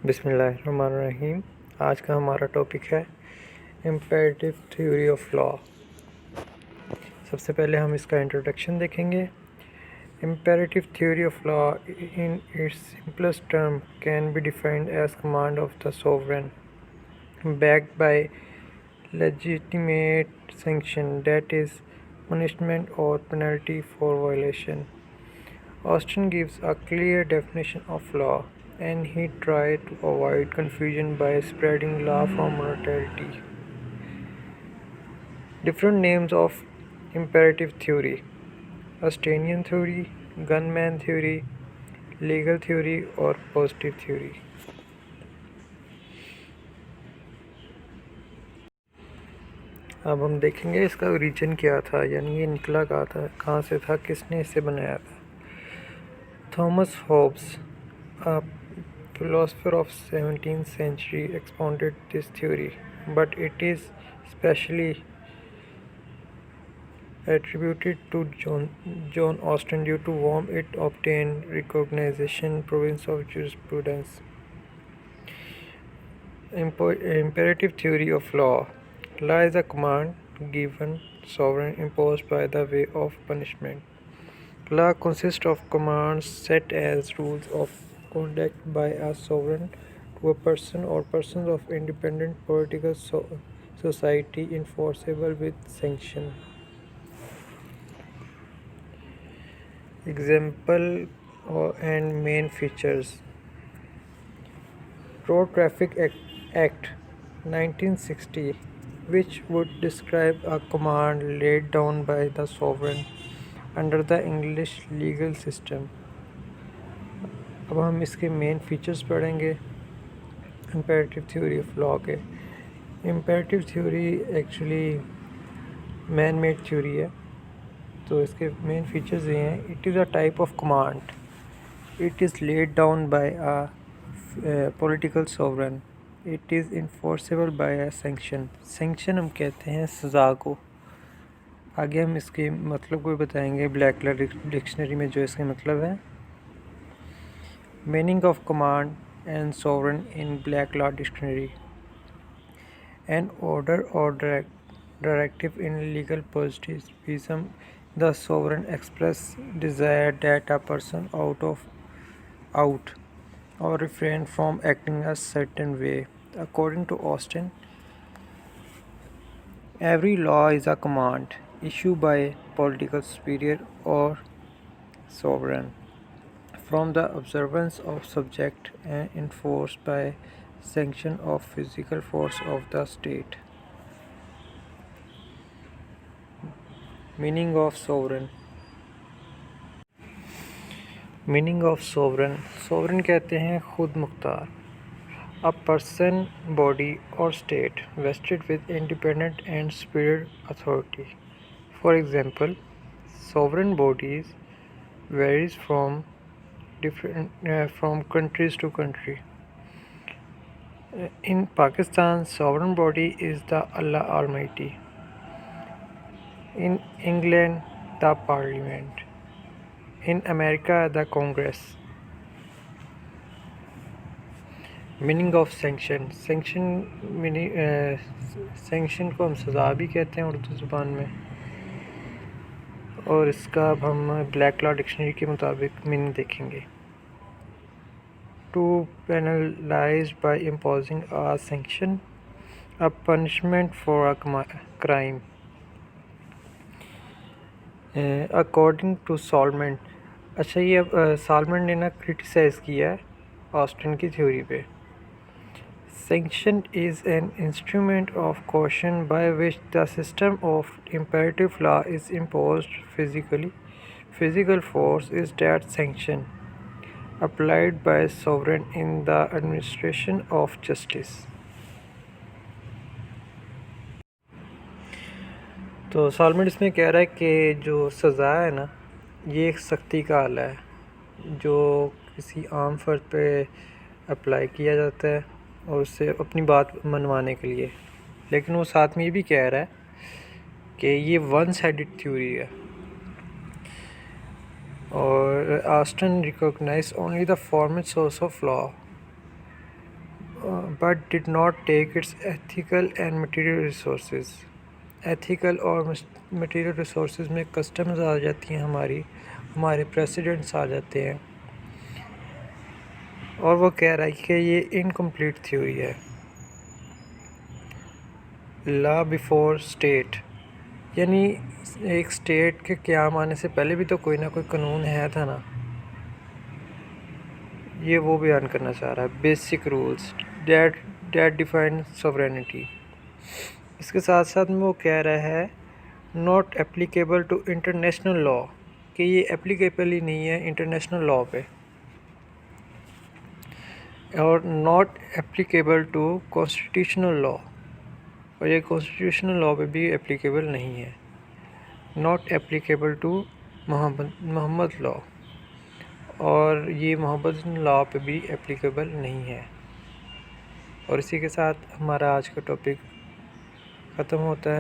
बिस्मिल्लाहिर्रहमानिर्रहीम। आज का हमारा टॉपिक है इम्पेरेटिव थ्योरी ऑफ लॉ। सबसे पहले हम इसका इंट्रोडक्शन देखेंगे। Imperative theory of law in its simplest term can be defined as command of the sovereign backed by legitimate sanction, that is, punishment or penalty for violation. Austin gives a clear definition of law, and he tried to avoid confusion by spreading law from morality. Different names of imperative theory: Austinian theory, gunman theory, legal theory, or positive theory. अब हम देखेंगे इसका origin क्या था, यानी ये निकला कहाँ से था, किसने इसे बनाया था। Thomas Hobbes, a philosopher of 17th century, expounded this theory, but it is specially attributed to John Austin due to whom it obtained recognition province of jurisprudence. Imperative theory of law. Law is a command given sovereign imposed by the way of punishment. Law consists of commands set as rules of conduct by a sovereign to a person or persons of independent political society enforceable with sanction. Example and main features. Road Traffic Act 1960, which would describe a command laid down by the sovereign under the English legal system. अब हम इसके main features पढ़ेंगे imperative theory of law के। Imperative theory actually man made theory है, तो इसके main features ये हैं। It is a type of command, it is laid down by a political sovereign, it is enforceable by a sanction. Sanction हम कहते हैं सज़ा को। आगे हम इसके मतलब को बताएंगे ब्लैक कलर डिक्शनरी में जो इसके मतलब है। Meaning of command and sovereign in Black law dictionary. An order or directive in legal positivism, the sovereign express desire that a person out or refrain from acting a certain way. According to Austin, every law is a command issued by political superior or sovereign from the observance of subject and enforced by sanction of physical force of the state. Meaning of sovereign. Meaning of sovereign. Sovereign कहते हैं खुद मुख्तार, a person, body or state vested with independent and superior authority. For example, sovereign bodies varies from countries to country. In Pakistan, sovereign body is the Allah almighty. In England, the parliament. In America, the Congress. Meaning of sanction. Sanction को हम सज़ा भी कहते हैं उर्दू ज़ुबान में, और इसका अब हम ब्लैक लॉ डिक्शनरी के मुताबिक मीनिंग देखेंगे। To penalize by imposing a sanction, a punishment for a crime. According to Salmond. अच्छा, ये अब सॉलमेंट ने ना क्रिटिसाइज़ किया है ऑस्टिन की थ्योरी पे। Sanction is an instrument of coercion by which the system of imperative law is imposed physically. Physical force is that sanction applied by sovereign in the administration of justice. तो सॉलमेंट इसमें कह रहा है कि जो सज़ा है ना, ये एक सख्ती का आला है जो किसी आम फर्द पे अप्लाई किया जाता है और उससे अपनी बात मनवाने के लिए। लेकिन वो साथ में ये भी कह रहा है कि ये वन साइडेड थ्योरी है, और Austin recognize only the formal source of law but did not take its ethical and material resources. Ethical और मटेरियल रिसोर्सेज में कस्टम्स आ जाती हैं, हमारे प्रेसिडेंट्स आ जाते हैं, और वो कह रहा है कि ये इनकम्प्लीट थ्योरी है। लॉ बिफोर स्टेट, यानी एक स्टेट के क़याम आने से पहले भी तो कोई ना कोई कानून है था ना, ये वो बयान करना चाह रहा है। Basic rules that define sovereignty. इसके साथ साथ में वो कह रहा है not applicable to international law, कि ये एप्लीकेबल ही नहीं है इंटरनेशनल लॉ पे, और not applicable to constitutional law, और ये कॉन्स्टिट्यूशनल लॉ पे भी एप्लीकेबल नहीं है। Not applicable to Mohammad law, और ये मोहम्मद लॉ पे भी एप्लीकेबल नहीं है। और इसी के साथ हमारा आज का टॉपिक ख़त्म होता है।